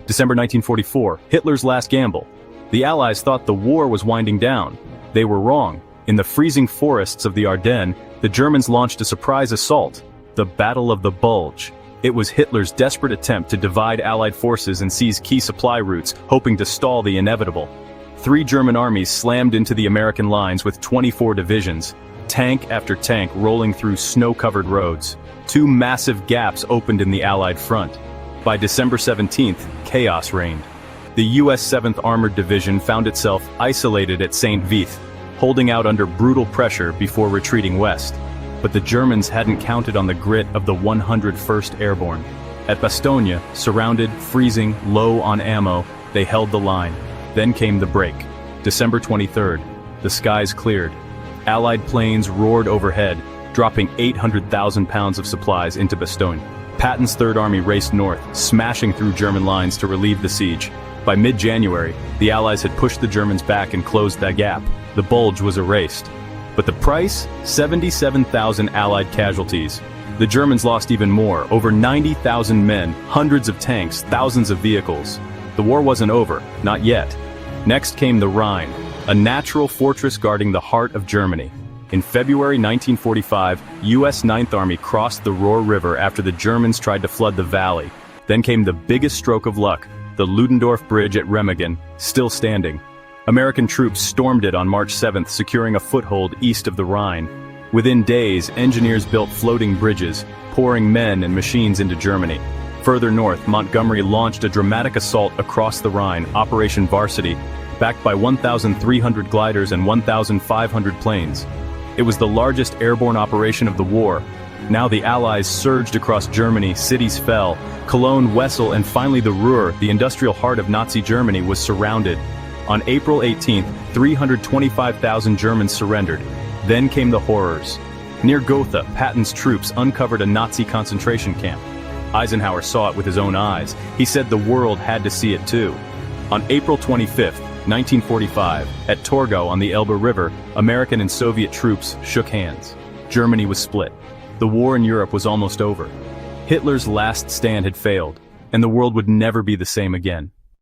December 1944, Hitler's last gamble. The Allies thought the war was winding down. They were wrong. In the freezing forests of the Ardennes, the Germans launched a surprise assault, the Battle of the Bulge. It was Hitler's desperate attempt to divide Allied forces and seize key supply routes, hoping to stall the inevitable. 3 German armies slammed into the American lines with 24 divisions, tank after tank rolling through snow-covered roads. 2 massive gaps opened in the Allied front. By December 17th, chaos reigned. The U.S. 7th Armored Division found itself isolated at St. Vith, holding out under brutal pressure before retreating west. But the Germans hadn't counted on the grit of the 101st Airborne. At Bastogne, surrounded, freezing, low on ammo, they held the line. Then came the break. December 23rd, the skies cleared. Allied planes roared overhead, dropping 800,000 pounds of supplies into Bastogne. Patton's Third Army raced north, smashing through German lines to relieve the siege. By mid-January, the Allies had pushed the Germans back and closed that gap. The Bulge was erased. But the price? 77,000 Allied casualties. The Germans lost even more, over 90,000 men, hundreds of tanks, thousands of vehicles. The war wasn't over, not yet. Next came the Rhine, a natural fortress guarding the heart of Germany. In February 1945, U.S. 9th Army crossed the Ruhr River after the Germans tried to flood the valley. Then came the biggest stroke of luck, the Ludendorff Bridge at Remagen, still standing. American troops stormed it on March 7th, securing a foothold east of the Rhine. Within days, engineers built floating bridges, pouring men and machines into Germany. Further north, Montgomery launched a dramatic assault across the Rhine, Operation Varsity, backed by 1,300 gliders and 1,500 planes. It was the largest airborne operation of the war. Now the Allies surged across Germany, cities fell. Cologne, Wesel, and finally the Ruhr, the industrial heart of Nazi Germany, was surrounded. On April 18th, 325,000 Germans surrendered. Then came the horrors. Near Gotha, Patton's troops uncovered a Nazi concentration camp. Eisenhower saw it with his own eyes. He said the world had to see it too. On April 25th, 1945, at Torgau on the Elbe River, American and Soviet troops shook hands. Germany was split. The war in Europe was almost over. Hitler's last stand had failed, and the world would never be the same again.